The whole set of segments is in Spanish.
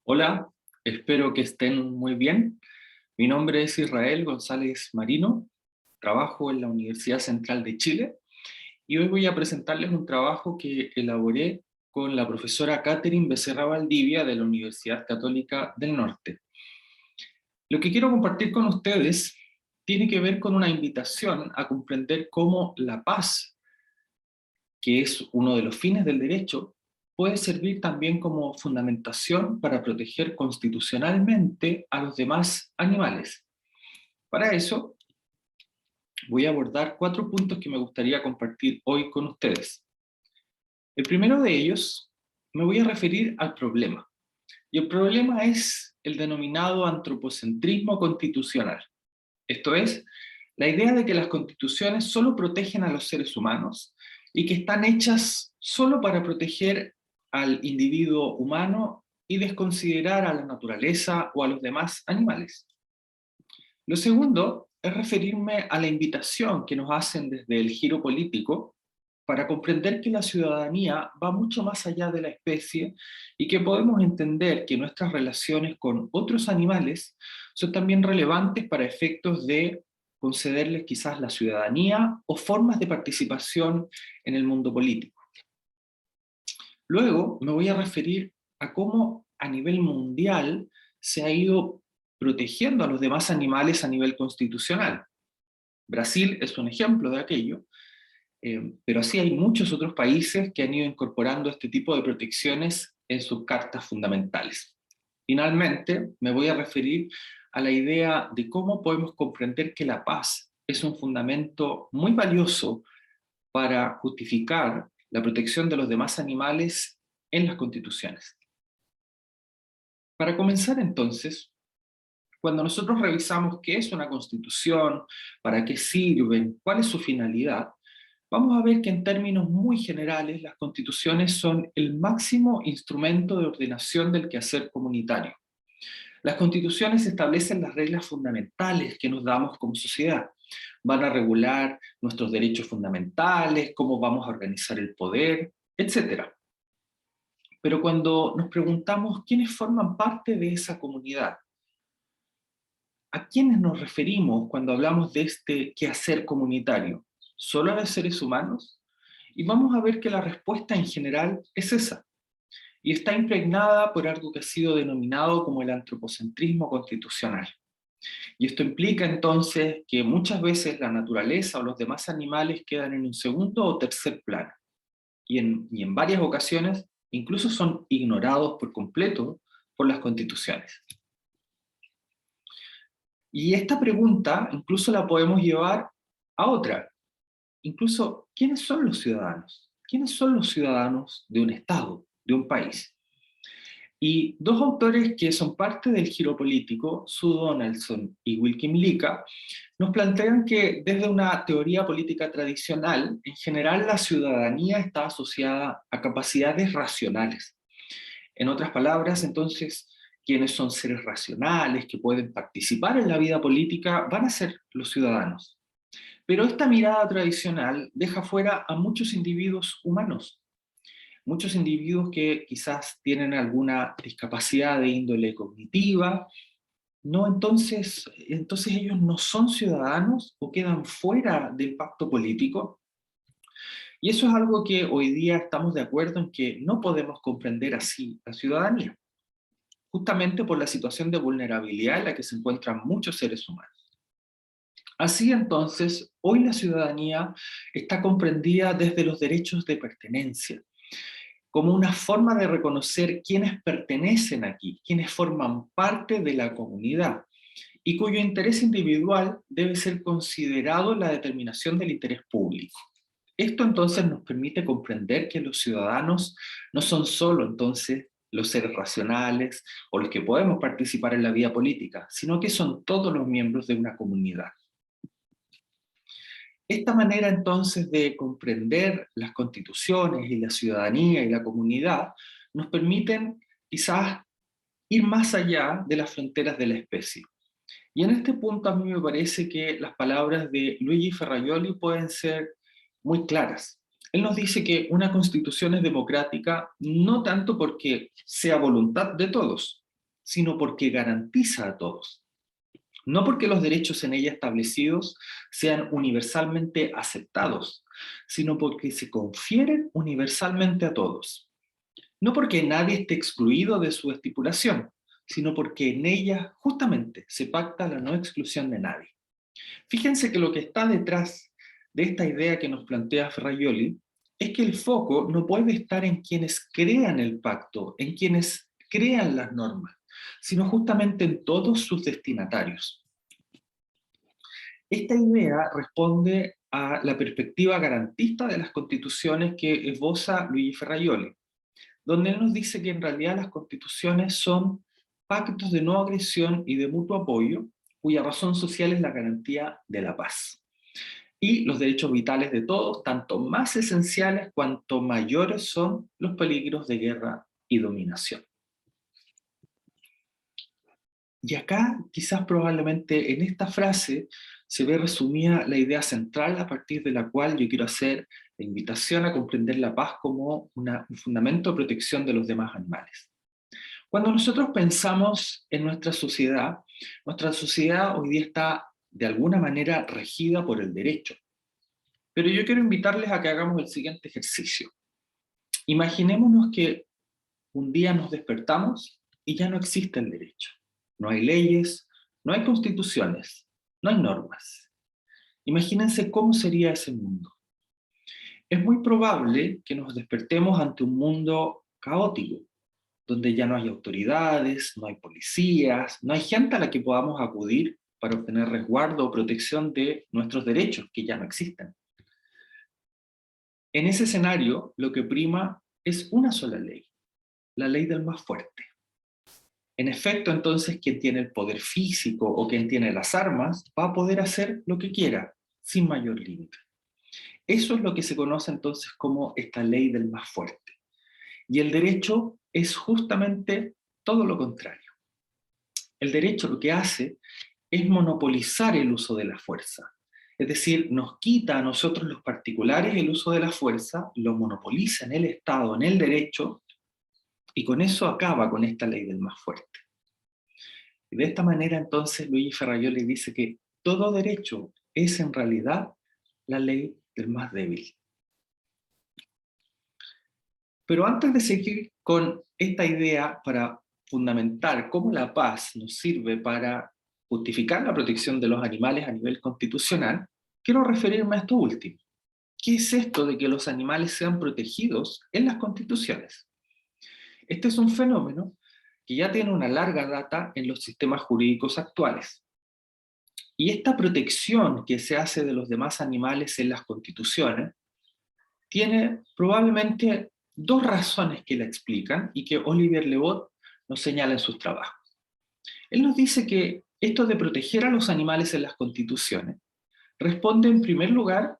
Hola, espero que estén muy bien. Mi nombre es Israel González Marino, trabajo en la Universidad Central de Chile y hoy voy a presentarles un trabajo que elaboré con la profesora Catherine Becerra Valdivia de la Universidad Católica del Norte. Lo que quiero compartir con ustedes tiene que ver con una invitación a comprender cómo la paz, que es uno de los fines del derecho, puede servir también como fundamentación para proteger constitucionalmente a los demás animales. Para eso, voy a abordar 4 puntos que me gustaría compartir hoy con ustedes. El primero de ellos, me voy a referir al problema. Y el problema es el denominado antropocentrismo constitucional. Esto es, la idea de que las constituciones solo protegen a los seres humanos y que están hechas solo para proteger al individuo humano y desconsiderar a la naturaleza o a los demás animales. Lo segundo es referirme a la invitación que nos hacen desde el giro político para comprender que la ciudadanía va mucho más allá de la especie y que podemos entender que nuestras relaciones con otros animales son también relevantes para efectos de concederles quizás la ciudadanía o formas de participación en el mundo político. Luego me voy a referir a cómo a nivel mundial se ha ido protegiendo a los demás animales a nivel constitucional. Brasil es un ejemplo de aquello, pero así hay muchos otros países que han ido incorporando este tipo de protecciones en sus cartas fundamentales. Finalmente, me voy a referir a la idea de cómo podemos comprender que la paz es un fundamento muy valioso para justificar la protección de los demás animales en las constituciones. Para comenzar entonces, cuando nosotros revisamos qué es una constitución, para qué sirven, cuál es su finalidad, vamos a ver que en términos muy generales las constituciones son el máximo instrumento de ordenación del quehacer comunitario. Las constituciones establecen las reglas fundamentales que nos damos como sociedad. Van a regular nuestros derechos fundamentales, cómo vamos a organizar el poder, etc. Pero cuando nos preguntamos quiénes forman parte de esa comunidad, ¿a quiénes nos referimos cuando hablamos de este quehacer comunitario? ¿Solo a los seres humanos? Y vamos a ver que la respuesta en general es esa, y está impregnada por algo que ha sido denominado como el antropocentrismo constitucional. Y esto implica entonces que muchas veces la naturaleza o los demás animales quedan en un segundo o tercer plano, y en varias ocasiones incluso son ignorados por completo por las constituciones. Y esta pregunta incluso la podemos llevar a otra. Incluso, ¿quiénes son los ciudadanos? ¿Quiénes son los ciudadanos de un Estado, de un país? Y dos autores que son parte del giro político, Sue Donaldson y Wilkin Lika, nos plantean que desde una teoría política tradicional, en general la ciudadanía está asociada a capacidades racionales. En otras palabras, entonces, quienes son seres racionales, que pueden participar en la vida política, van a ser los ciudadanos. Pero esta mirada tradicional deja fuera a muchos individuos que quizás tienen alguna discapacidad de índole cognitiva. No, entonces ellos no son ciudadanos o quedan fuera del pacto político. Y eso es algo que hoy día estamos de acuerdo en que no podemos comprender así la ciudadanía, justamente por la situación de vulnerabilidad en la que se encuentran muchos seres humanos. Así entonces, hoy la ciudadanía está comprendida desde los derechos de pertenencia, como una forma de reconocer quiénes pertenecen aquí, quiénes forman parte de la comunidad, y cuyo interés individual debe ser considerado en la determinación del interés público. Esto entonces nos permite comprender que los ciudadanos no son solo entonces los seres racionales o los que podemos participar en la vida política, sino que son todos los miembros de una comunidad. Esta manera entonces de comprender las constituciones y la ciudadanía y la comunidad nos permiten quizás ir más allá de las fronteras de la especie. Y en este punto a mí me parece que las palabras de Luigi Ferrajoli pueden ser muy claras. Él nos dice que una constitución es democrática no tanto porque sea voluntad de todos, sino porque garantiza a todos. No porque los derechos en ella establecidos sean universalmente aceptados, sino porque se confieren universalmente a todos. No porque nadie esté excluido de su estipulación, sino porque en ella justamente se pacta la no exclusión de nadie. Fíjense que lo que está detrás de esta idea que nos plantea Ferrajoli es que el foco no puede estar en quienes crean el pacto, en quienes crean las normas, sino justamente en todos sus destinatarios. Esta idea responde a la perspectiva garantista de las constituciones que esboza Luigi Ferrajoli, donde él nos dice que en realidad las constituciones son pactos de no agresión y de mutuo apoyo, cuya razón social es la garantía de la paz. Y los derechos vitales de todos, tanto más esenciales cuanto mayores son los peligros de guerra y dominación. Y acá, quizás probablemente en esta frase, se ve resumida la idea central a partir de la cual yo quiero hacer la invitación a comprender la paz como un fundamento de protección de los demás animales. Cuando nosotros pensamos en nuestra sociedad hoy día está de alguna manera regida por el derecho. Pero yo quiero invitarles a que hagamos el siguiente ejercicio. Imaginémonos que un día nos despertamos y ya no existe el derecho. No hay leyes, no hay constituciones, no hay normas. Imagínense cómo sería ese mundo. Es muy probable que nos despertemos ante un mundo caótico, donde ya no hay autoridades, no hay policías, no hay gente a la que podamos acudir para obtener resguardo o protección de nuestros derechos, que ya no existen. En ese escenario, lo que prima es una sola ley, la ley del más fuerte. En efecto, entonces, quien tiene el poder físico o quien tiene las armas va a poder hacer lo que quiera, sin mayor límite. Eso es lo que se conoce entonces como esta ley del más fuerte. Y el derecho es justamente todo lo contrario. El derecho lo que hace es monopolizar el uso de la fuerza. Es decir, nos quita a nosotros los particulares el uso de la fuerza, lo monopoliza en el Estado, en el derecho, y con eso acaba con esta ley del más fuerte. Y de esta manera entonces Luigi Ferrajoli dice que todo derecho es en realidad la ley del más débil. Pero antes de seguir con esta idea para fundamentar cómo la paz nos sirve para justificar la protección de los animales a nivel constitucional, quiero referirme a esto último. ¿Qué es esto de que los animales sean protegidos en las constituciones? Este es un fenómeno que ya tiene una larga data en los sistemas jurídicos actuales. Y esta protección que se hace de los demás animales en las constituciones tiene probablemente dos razones que la explican y que Olivier Leboeuf nos señala en sus trabajos. Él nos dice que esto de proteger a los animales en las constituciones responde en primer lugar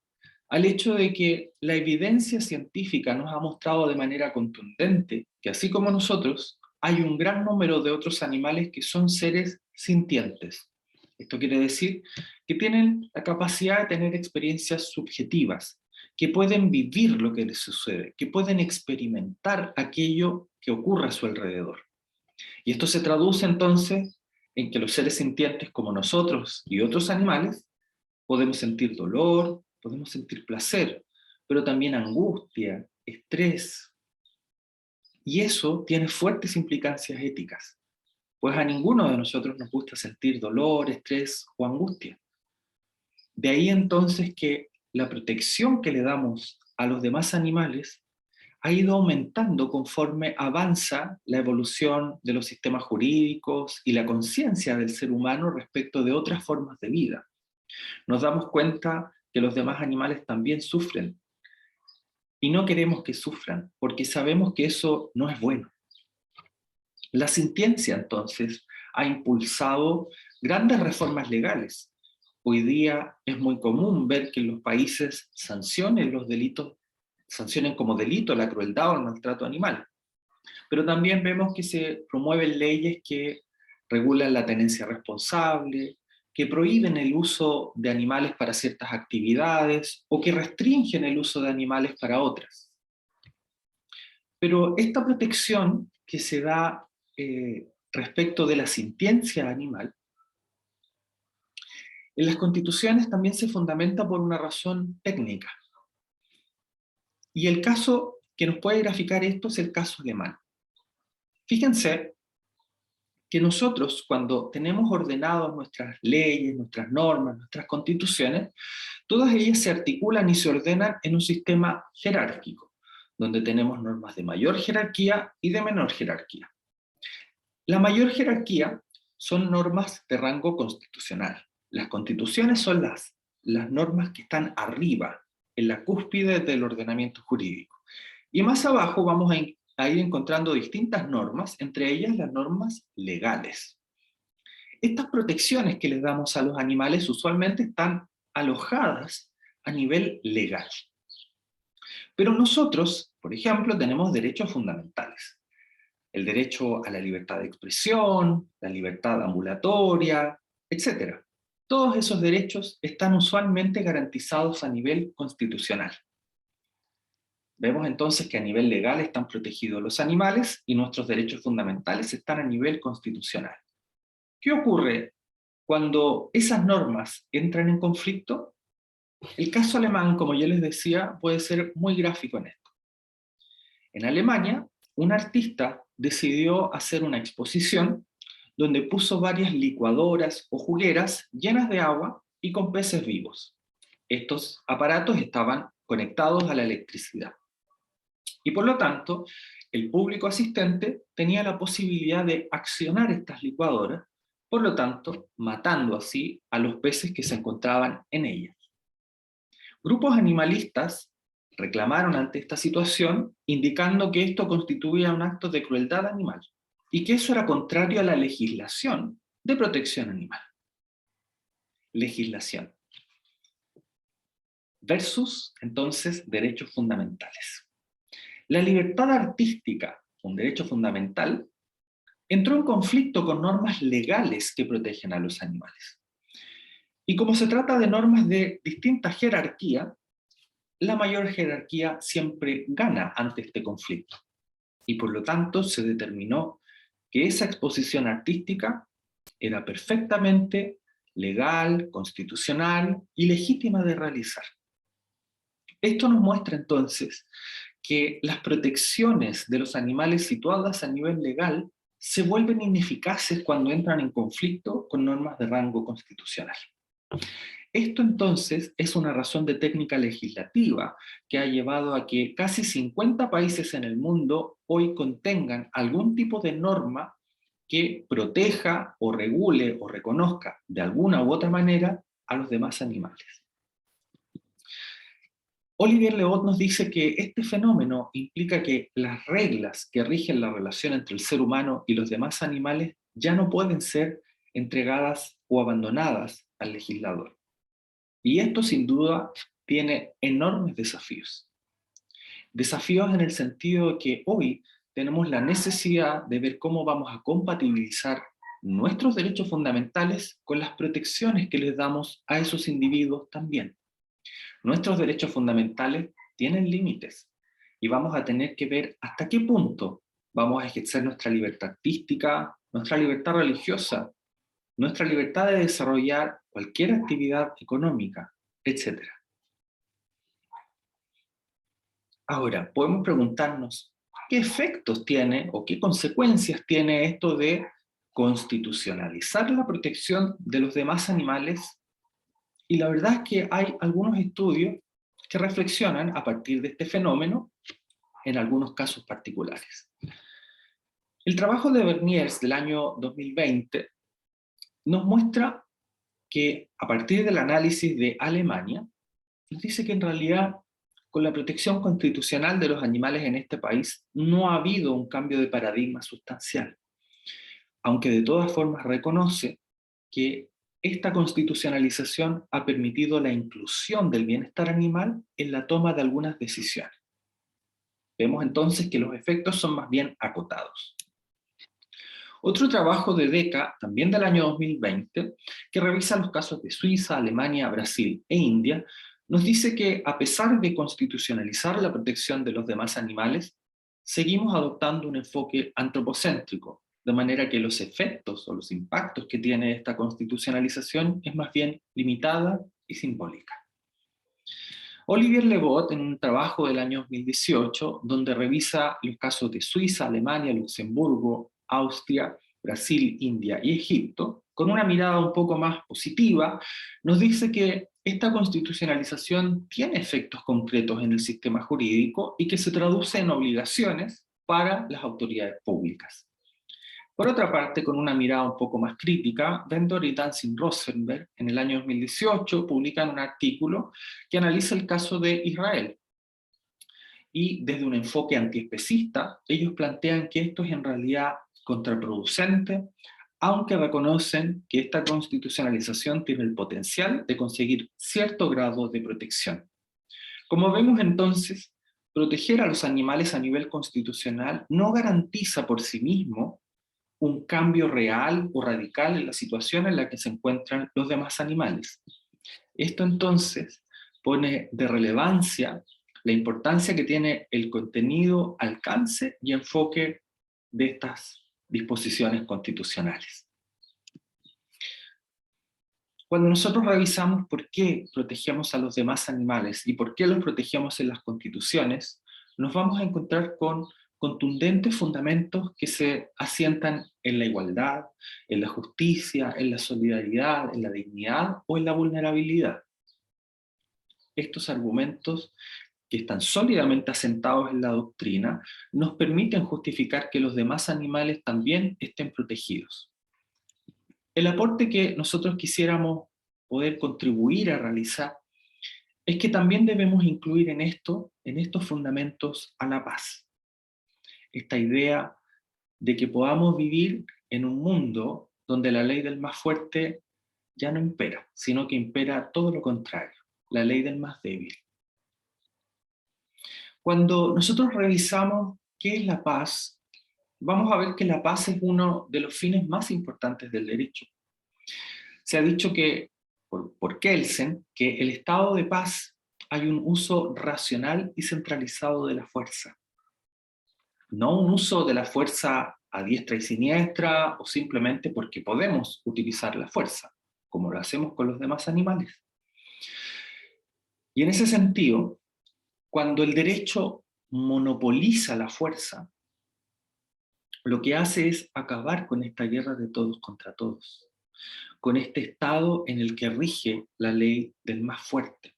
al hecho de que la evidencia científica nos ha mostrado de manera contundente que así como nosotros, hay un gran número de otros animales que son seres sintientes. Esto quiere decir que tienen la capacidad de tener experiencias subjetivas, que pueden vivir lo que les sucede, que pueden experimentar aquello que ocurre a su alrededor. Y esto se traduce entonces en que los seres sintientes como nosotros y otros animales podemos sentir dolor, podemos sentir placer, pero también angustia, estrés. Y eso tiene fuertes implicancias éticas, pues a ninguno de nosotros nos gusta sentir dolor, estrés o angustia. De ahí entonces que la protección que le damos a los demás animales ha ido aumentando conforme avanza la evolución de los sistemas jurídicos y la conciencia del ser humano respecto de otras formas de vida. Nos damos cuenta que los demás animales también sufren y no queremos que sufran porque sabemos que eso no es bueno. La sintiencia entonces ha impulsado grandes reformas legales. Hoy día es muy común ver que los países sancionen los delitos, sancionen como delito la crueldad o el maltrato animal. Pero también vemos que se promueven leyes que regulan la tenencia responsable, que prohíben el uso de animales para ciertas actividades o que restringen el uso de animales para otras. Pero esta protección que se da respecto de la sintiencia animal, en las constituciones también se fundamenta por una razón técnica. Y el caso que nos puede graficar esto es el caso alemán. Fíjense que nosotros, cuando tenemos ordenadas nuestras leyes, nuestras normas, nuestras constituciones, todas ellas se articulan y se ordenan en un sistema jerárquico, donde tenemos normas de mayor jerarquía y de menor jerarquía. La mayor jerarquía son normas de rango constitucional. Las constituciones son las normas que están arriba, en la cúspide del ordenamiento jurídico. Y más abajo vamos a ir encontrando distintas normas, entre ellas las normas legales. Estas protecciones que les damos a los animales usualmente están alojadas a nivel legal. Pero nosotros, por ejemplo, tenemos derechos fundamentales. El derecho a la libertad de expresión, la libertad ambulatoria, etc. Todos esos derechos están usualmente garantizados a nivel constitucional. Vemos entonces que a nivel legal están protegidos los animales y nuestros derechos fundamentales están a nivel constitucional. ¿Qué ocurre cuando esas normas entran en conflicto? El caso alemán, como ya les decía, puede ser muy gráfico en esto. En Alemania, un artista decidió hacer una exposición donde puso varias licuadoras o jugueras llenas de agua y con peces vivos. Estos aparatos estaban conectados a la electricidad. Y por lo tanto, el público asistente tenía la posibilidad de accionar estas licuadoras, por lo tanto, matando así a los peces que se encontraban en ellas. Grupos animalistas reclamaron ante esta situación, indicando que esto constituía un acto de crueldad animal, y que eso era contrario a la legislación de protección animal. Legislación. Versus, entonces, derechos fundamentales. La libertad artística, un derecho fundamental, entró en conflicto con normas legales que protegen a los animales. Y como se trata de normas de distinta jerarquía, la mayor jerarquía siempre gana ante este conflicto. Y por lo tanto se determinó que esa exposición artística era perfectamente legal, constitucional y legítima de realizar. Esto nos muestra entonces que las protecciones de los animales situadas a nivel legal se vuelven ineficaces cuando entran en conflicto con normas de rango constitucional. Esto entonces es una razón de técnica legislativa que ha llevado a que casi 50 países en el mundo hoy contengan algún tipo de norma que proteja o regule o reconozca de alguna u otra manera a los demás animales. Olivier Leaud nos dice que este fenómeno implica que las reglas que rigen la relación entre el ser humano y los demás animales ya no pueden ser entregadas o abandonadas al legislador. Y esto sin duda tiene enormes desafíos. Desafíos en el sentido de que hoy tenemos la necesidad de ver cómo vamos a compatibilizar nuestros derechos fundamentales con las protecciones que les damos a esos individuos también. Nuestros derechos fundamentales tienen límites y vamos a tener que ver hasta qué punto vamos a ejercer nuestra libertad artística, nuestra libertad religiosa, nuestra libertad de desarrollar cualquier actividad económica, etc. Ahora, podemos preguntarnos, ¿qué efectos tiene o qué consecuencias tiene esto de constitucionalizar la protección de los demás animales? Y la verdad es que hay algunos estudios que reflexionan a partir de este fenómeno en algunos casos particulares. El trabajo de Berniers del año 2020 nos muestra que a partir del análisis de Alemania, nos dice que en realidad con la protección constitucional de los animales en este país no ha habido un cambio de paradigma sustancial, aunque de todas formas reconoce que esta constitucionalización ha permitido la inclusión del bienestar animal en la toma de algunas decisiones. Vemos entonces que los efectos son más bien acotados. Otro trabajo de DECA, también del año 2020, que revisa los casos de Suiza, Alemania, Brasil e India, nos dice que a pesar de constitucionalizar la protección de los demás animales, seguimos adoptando un enfoque antropocéntrico, de manera que los efectos o los impactos que tiene esta constitucionalización es más bien limitada y simbólica. Olivier Le-Vot, en un trabajo del año 2018, donde revisa los casos de Suiza, Alemania, Luxemburgo, Austria, Brasil, India y Egipto, con una mirada un poco más positiva, nos dice que esta constitucionalización tiene efectos concretos en el sistema jurídico y que se traduce en obligaciones para las autoridades públicas. Por otra parte, con una mirada un poco más crítica, Vendor y Danzig-Rosenberg en el año 2018 publican un artículo que analiza el caso de Israel. Y desde un enfoque antiespecista, ellos plantean que esto es en realidad contraproducente, aunque reconocen que esta constitucionalización tiene el potencial de conseguir cierto grado de protección. Como vemos entonces, proteger a los animales a nivel constitucional no garantiza por sí mismo un cambio real o radical en la situación en la que se encuentran los demás animales. Esto entonces pone de relevancia la importancia que tiene el contenido, alcance y enfoque de estas disposiciones constitucionales. Cuando nosotros revisamos por qué protegemos a los demás animales y por qué los protegemos en las constituciones, nos vamos a encontrar con contundentes fundamentos que se asientan en la igualdad, en la justicia, en la solidaridad, en la dignidad o en la vulnerabilidad. Estos argumentos, que están sólidamente asentados en la doctrina, nos permiten justificar que los demás animales también estén protegidos. El aporte que nosotros quisiéramos poder contribuir a realizar es que también debemos incluir en estos fundamentos, a la paz. Esta idea de que podamos vivir en un mundo donde la ley del más fuerte ya no impera, sino que impera todo lo contrario, la ley del más débil. Cuando nosotros revisamos qué es la paz, vamos a ver que la paz es uno de los fines más importantes del derecho. Se ha dicho que, por Kelsen, que el estado de paz hay un uso racional y centralizado de la fuerza. No un uso de la fuerza a diestra y siniestra o simplemente porque podemos utilizar la fuerza, como lo hacemos con los demás animales. Y en ese sentido, cuando el derecho monopoliza la fuerza, lo que hace es acabar con esta guerra de todos contra todos, con este estado en el que rige la ley del más fuerte.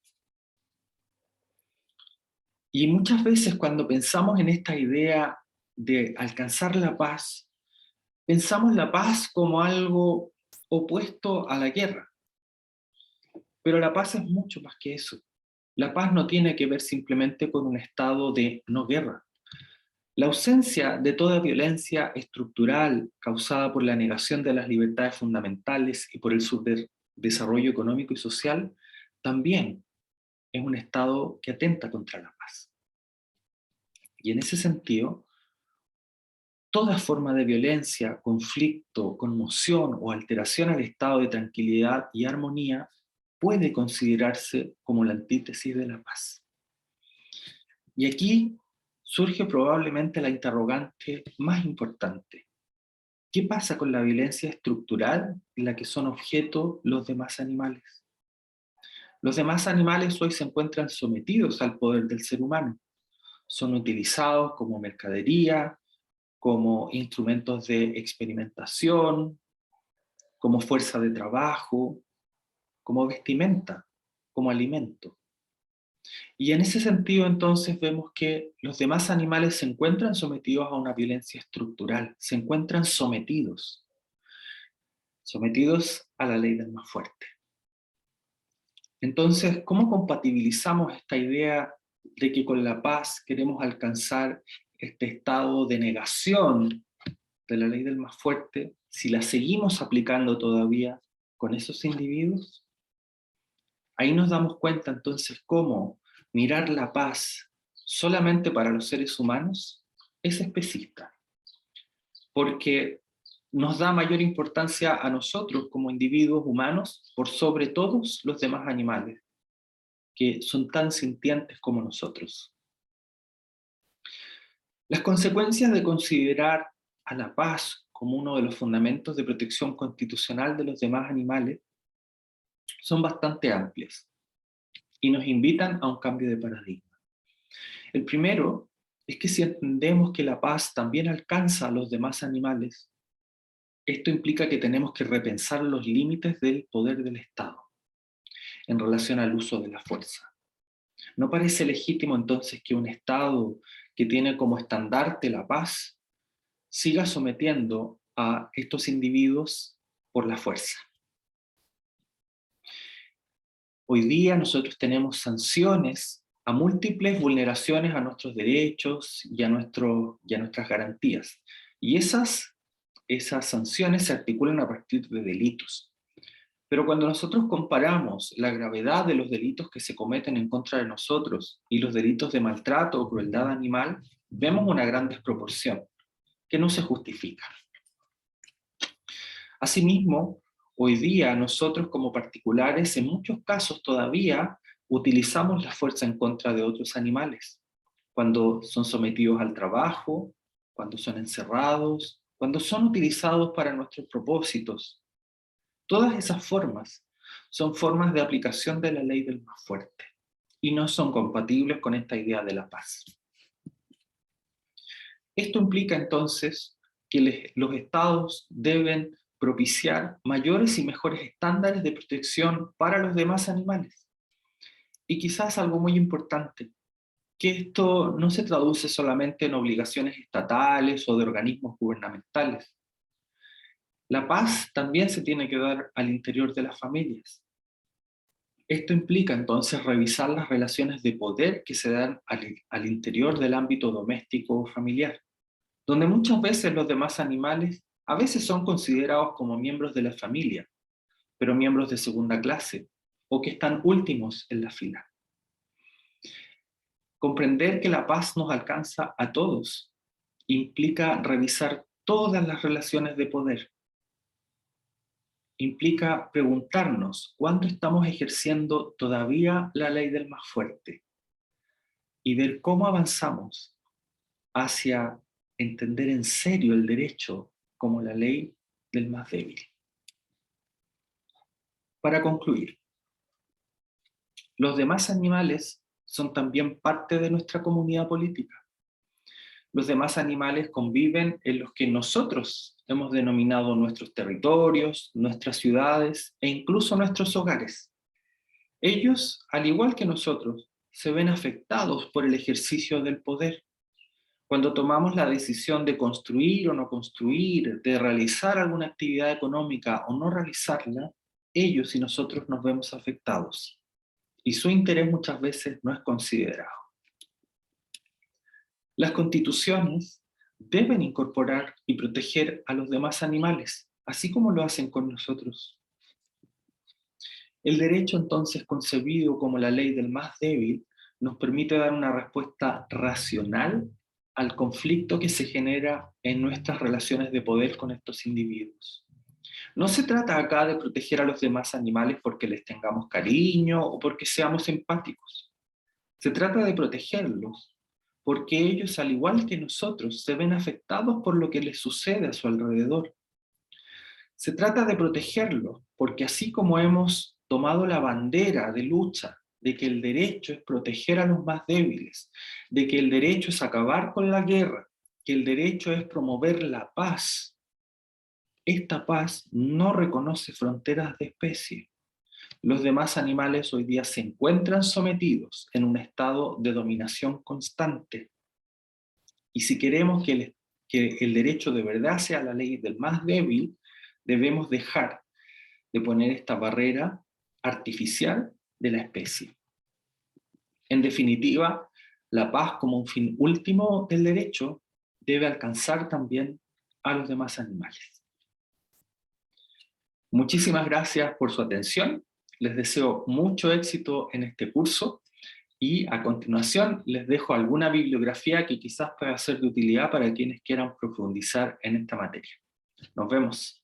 Y muchas veces cuando pensamos en esta idea de alcanzar la paz, pensamos la paz como algo opuesto a la guerra. Pero la paz es mucho más que eso. La paz no tiene que ver simplemente con un estado de no guerra. La ausencia de toda violencia estructural causada por la negación de las libertades fundamentales y por el subdesarrollo económico y social también es un estado que atenta contra la paz. Y en ese sentido, toda forma de violencia, conflicto, conmoción o alteración al estado de tranquilidad y armonía puede considerarse como la antítesis de la paz. Y aquí surge probablemente la interrogante más importante. ¿Qué pasa con la violencia estructural en la que son objeto los demás animales? Los demás animales hoy se encuentran sometidos al poder del ser humano. Son utilizados como mercadería, como instrumentos de experimentación, como fuerza de trabajo, como vestimenta, como alimento. Y en ese sentido entonces vemos que los demás animales se encuentran sometidos a una violencia estructural, se encuentran sometidos a la ley del más fuerte. Entonces, ¿cómo compatibilizamos esta idea de que con la paz queremos alcanzar este estado de negación de la ley del más fuerte si la seguimos aplicando todavía con esos individuos? Ahí nos damos cuenta entonces cómo mirar la paz solamente para los seres humanos es especista, porque nos da mayor importancia a nosotros como individuos humanos por sobre todos los demás animales, que son tan sintientes como nosotros. Las consecuencias de considerar a la paz como uno de los fundamentos de protección constitucional de los demás animales son bastante amplias y nos invitan a un cambio de paradigma. El primero es que si entendemos que la paz también alcanza a los demás animales, esto implica que tenemos que repensar los límites del poder del Estado en relación al uso de la fuerza. ¿No parece legítimo entonces que un Estado que tiene como estandarte la paz siga sometiendo a estos individuos por la fuerza? Hoy día nosotros tenemos sanciones a múltiples vulneraciones a nuestros derechos y a nuestras garantías. Y esas sanciones se articulan a partir de delitos. Pero cuando nosotros comparamos la gravedad de los delitos que se cometen en contra de nosotros y los delitos de maltrato o crueldad animal, vemos una gran desproporción que no se justifica. Asimismo, hoy día nosotros como particulares en muchos casos todavía utilizamos la fuerza en contra de otros animales, cuando son sometidos al trabajo, cuando son encerrados, cuando son utilizados para nuestros propósitos. Todas esas formas son formas de aplicación de la ley del más fuerte y no son compatibles con esta idea de la paz. Esto implica entonces que los estados deben propiciar mayores y mejores estándares de protección para los demás animales. Y quizás algo muy importante, que esto no se traduce solamente en obligaciones estatales o de organismos gubernamentales. La paz también se tiene que dar al interior de las familias. Esto implica entonces revisar las relaciones de poder que se dan al interior del ámbito doméstico o familiar, donde muchas veces los demás animales a veces son considerados como miembros de la familia, pero miembros de segunda clase, o que están últimos en la fila. Comprender que la paz nos alcanza a todos implica revisar todas las relaciones de poder. Implica preguntarnos cuánto estamos ejerciendo todavía la ley del más fuerte y ver cómo avanzamos hacia entender en serio el derecho como la ley del más débil. Para concluir, los demás animales son también parte de nuestra comunidad política. Los demás animales conviven en los que nosotros hemos denominado nuestros territorios, nuestras ciudades e incluso nuestros hogares. Ellos, al igual que nosotros, se ven afectados por el ejercicio del poder. Cuando tomamos la decisión de construir o no construir, de realizar alguna actividad económica o no realizarla, ellos y nosotros nos vemos afectados. Y su interés muchas veces no es considerado. Las constituciones deben incorporar y proteger a los demás animales, así como lo hacen con nosotros. El derecho entonces concebido como la ley del más débil nos permite dar una respuesta racional al conflicto que se genera en nuestras relaciones de poder con estos individuos. No se trata acá de proteger a los demás animales porque les tengamos cariño o porque seamos empáticos. Se trata de protegerlos porque ellos, al igual que nosotros, se ven afectados por lo que les sucede a su alrededor. Se trata de protegerlos porque así como hemos tomado la bandera de lucha de que el derecho es proteger a los más débiles, de que el derecho es acabar con la guerra, que el derecho es promover la paz, esta paz no reconoce fronteras de especie. Los demás animales hoy día se encuentran sometidos en un estado de dominación constante. Y si queremos que el derecho de verdad sea la ley del más débil, debemos dejar de poner esta barrera artificial de la especie. En definitiva, la paz como un fin último del derecho debe alcanzar también a los demás animales. Muchísimas gracias por su atención. Les deseo mucho éxito en este curso y a continuación les dejo alguna bibliografía que quizás pueda ser de utilidad para quienes quieran profundizar en esta materia. Nos vemos.